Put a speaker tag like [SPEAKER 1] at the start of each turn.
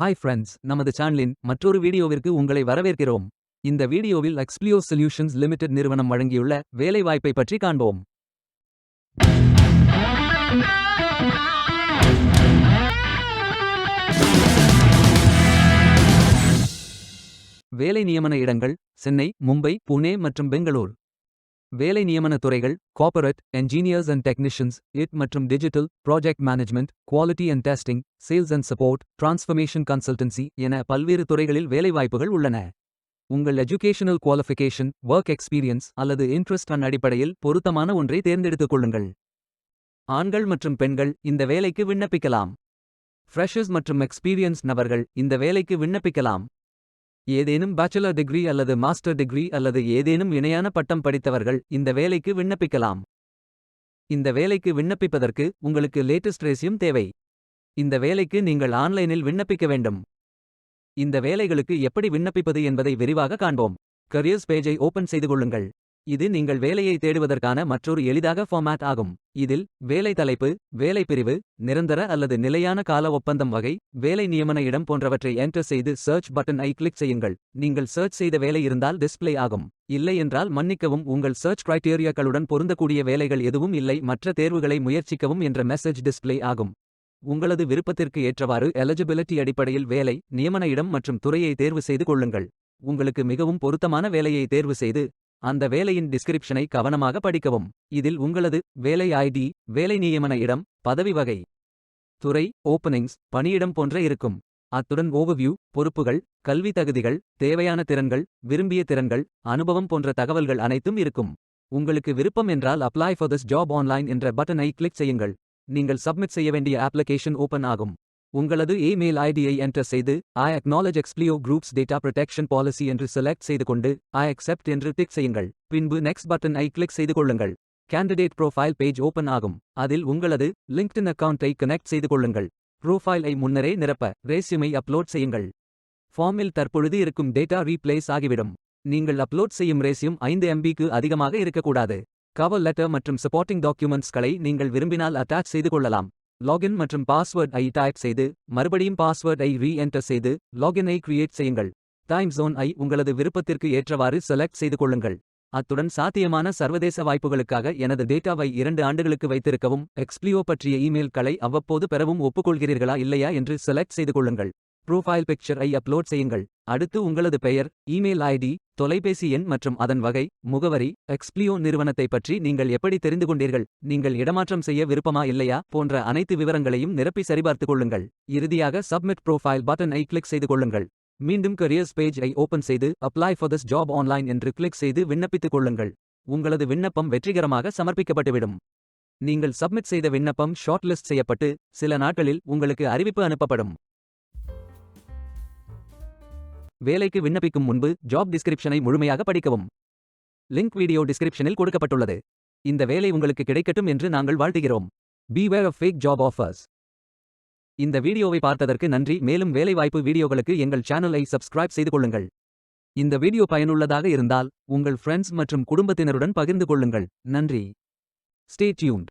[SPEAKER 1] Hi friends, நமது சேனலின் மற்றொரு வீடியோவிற்கு உங்களை வரவேற்கிறோம். இந்த வீடியோவில் எக்ஸ்ப்ளியோ சொல்யூஷன்ஸ் லிமிடெட் நிறுவனம் வழங்கியுள்ள வேலைவாய்ப்பை பற்றி காண்போம். வேலை நியமன இடங்கள் சென்னை, மும்பை, புனே மற்றும் பெங்களூர். வேலை நியமன துறைகள் corporate, engineers and technicians, IT மற்றும் digital, project management, quality and testing, sales and support, transformation consultancy என பல்வேறு துறைகளில் வேலைவாய்ப்புகள் உள்ளன. உங்கள் எஜுகேஷனல் குவாலிஃபிகேஷன், ஒர்க் எக்ஸ்பீரியன்ஸ் அல்லது இன்ட்ரெஸ்ட் அடிப்படையில் பொருத்தமான ஒன்றை தேர்ந்தெடுத்துக் கொள்ளுங்கள். ஆண்கள் மற்றும் பெண்கள் இந்த வேலைக்கு விண்ணப்பிக்கலாம். ஃப்ரெஷர்ஸ் மற்றும் எக்ஸ்பீரியன்ஸ் நபர்கள் இந்த வேலைக்கு விண்ணப்பிக்கலாம். ஏதேனும் பேச்சுலர் டிகிரி அல்லது மாஸ்டர் டிகிரி அல்லது ஏதேனும் இணையான பட்டம் படித்தவர்கள் இந்த வேலைக்கு விண்ணப்பிக்கலாம். இந்த வேலைக்கு விண்ணப்பிப்பதற்கு உங்களுக்கு லேட்டஸ்ட் ரெஸ்யூம் தேவை. இந்த வேலைக்கு நீங்கள் ஆன்லைனில் விண்ணப்பிக்க வேண்டும். இந்த வேலைகளுக்கு எப்படி விண்ணப்பிப்பது என்பதை விரிவாக காண்போம். கரியர்ஸ் பேஜை ஓபன் செய்து கொள்ளுங்கள். இது நீங்கள் வேலையை தேடுவதற்கான மற்றொரு எளிதாக ஃபார்மேட் ஆகும். இதில் வேலை தலைப்பு, வேலை பிரிவு, நிரந்தர அல்லது நிலையான கால ஒப்பந்தம் வகை, வேலை நியமன இடம் போன்றவற்றை என்டர் செய்து சர்ச் பட்டன் ஐ கிளிக் செய்யுங்கள். நீங்கள் சர்ச் செய்த வேலை இருந்தால் டிஸ்ப்ளே ஆகும். இல்லை என்றால் மன்னிக்கவும், உங்கள் சர்ச் கிரைட்டீரியாக்களுடன் பொருந்தக்கூடிய வேலைகள் எதுவும் இல்லை, மற்ற தேர்வுகளை முயற்சிக்கவும் என்ற மெசேஜ் டிஸ்ப்ளே ஆகும். உங்களது விருப்பத்திற்கு ஏற்றவாறு எலிஜிபிலிட்டி அடிப்படையில் வேலை, நியமன இடம் மற்றும் துறையை தேர்வு செய்து கொள்ளுங்கள். உங்களுக்கு மிகவும் பொருத்தமான வேலையை தேர்வு செய்து அந்த வேலையின் டிஸ்கிரிப்ஷனை கவனமாக படிக்கவும். இதில் உங்களது வேலை ஐடி, வேலை நியமன இடம், பதவி வகை, துறை, ஓப்பனிங்ஸ், பணியிடம் போன்ற இருக்கும். அத்துடன் ஓவர்வியூ, பொறுப்புகள், கல்வி தகுதிகள், தேவையான திறன்கள், விரும்பிய திறன்கள், அனுபவம் போன்ற தகவல்கள் அனைத்தும் இருக்கும். உங்களுக்கு விருப்பம் என்றால் apply for this job online என்ற பட்டனை கிளிக் செய்யுங்கள். நீங்கள் சப்மிட் செய்ய வேண்டிய அப்ளிகேஷன் ஓபன் ஆகும். உங்களது இமெயில் ஐடியை என்டர் செய்து I acknowledge Expleo group's data protection policy என்று செலக்ட் செய்து கொண்டு ஐ அக்செப்ட் என்று டிக் செய்யுங்கள். பின்பு நெக்ஸ்ட் பட்டன் ஐ கிளிக் செய்து கொள்ளுங்கள். கேண்டிடேட் ப்ரோஃபைல் பேஜ் ஓபன் ஆகும். அதில் உங்களது லிங்க்டின் அக்கவுண்டை கனெக்ட் செய்து கொள்ளுங்கள். ப்ரோஃபைலை முன்னரே நிரப்ப ரெஸ்யூமை அப்லோட் செய்யுங்கள். ஃபார்மில் தற்பொழுது இருக்கும் டேட்டா ரீப்ளேஸ் ஆகிவிடும். நீங்கள் அப்லோட் செய்யும் ரெஸ்யூம் 5 MBக்கு அதிகமாக இருக்கக்கூடாது. கவர் லெட்டர் மற்றும் சப்போர்ட்டிங் டாக்குமெண்ட்ஸ்களை நீங்கள் விரும்பினால் அட்டாச் செய்து கொள்ளலாம். லாகின் மற்றும் பாஸ்வேர்ட் ஐ டைப் செய்து மறுபடியும் பாஸ்வேர்ட் ஐ ரீஎன்டர் செய்து லாகின் ஐ கிரியேட் செய்யுங்கள். டைம் ஜோன் ஐ உங்களது விருப்பத்திற்கு ஏற்றவாறு செலக்ட் செய்து கொள்ளுங்கள். அத்துடன் சாத்தியமான சர்வதேச வாய்ப்புகளுக்காக எனது டேட்டாவை 2 ஆண்டுகளுக்கு வைத்திருக்கவும், எக்ஸ்ப்ளியோ பற்றிய இமெயில்களை அவ்வப்போது பெறவும் ஒப்புக்கொள்கிறீர்களா இல்லையா என்று செலக்ட் செய்து கொள்ளுங்கள். ப்ரோஃபைல் பிக்சர் ஐ அப்லோட் செய்யுங்கள். அடுத்து உங்களது பெயர், இமெயில் ஐடி, தொலைபேசி எண் மற்றும் அதன் வகை, முகவரி, எக்ஸ்ப்ளியோ நிறுவனத்தை பற்றி நீங்கள் எப்படி தெரிந்து கொண்டீர்கள், நீங்கள் இடமாற்றம் செய்ய விருப்பமா இல்லையா போன்ற அனைத்து விவரங்களையும் நிரப்பி சரிபார்த்து கொள்ளுங்கள். இறுதியாக சப்மிட் ப்ரோஃபைல் பட்டன் ஐ கிளிக் செய்து கொள்ளுங்கள். மீண்டும் கரியர்ஸ் பேஜ் ஐ ஓபன் செய்து apply for this job online என்று கிளிக் செய்து விண்ணப்பித்துக் கொள்ளுங்கள். உங்களது விண்ணப்பம் வெற்றிகரமாக சமர்ப்பிக்கப்பட்டுவிடும். நீங்கள் சப்மிட் செய்த விண்ணப்பம் ஷார்ட் லிஸ்ட் செய்யப்பட்டு சில நாட்களில் உங்களுக்கு அறிவிப்பு அனுப்பப்படும். வேலைக்கு விண்ணப்பிக்கும் முன்பு ஜாப் டிஸ்கிரிப்ஷனை முழுமையாக படிக்கவும். லிங்க் வீடியோ டிஸ்கிரிப்ஷனில் கொடுக்கப்பட்டுள்ளது. இந்த வேலை உங்களுக்கு கிடைக்கட்டும் என்று நாங்கள் வாழ்த்துகிறோம். Beware of fake job offers. இந்த வீடியோவை பார்த்ததற்கு நன்றி. மேலும் வேலைவாய்ப்பு வீடியோகளுக்கு எங்கள் சேனலை சப்ஸ்கிரைப் செய்து கொள்ளுங்கள். இந்த வீடியோ பயனுள்ளதாக இருந்தால் உங்கள் ஃப்ரெண்ட்ஸ் மற்றும் குடும்பத்தினருடன் பகிர்ந்து கொள்ளுங்கள். நன்றி. Stay tuned.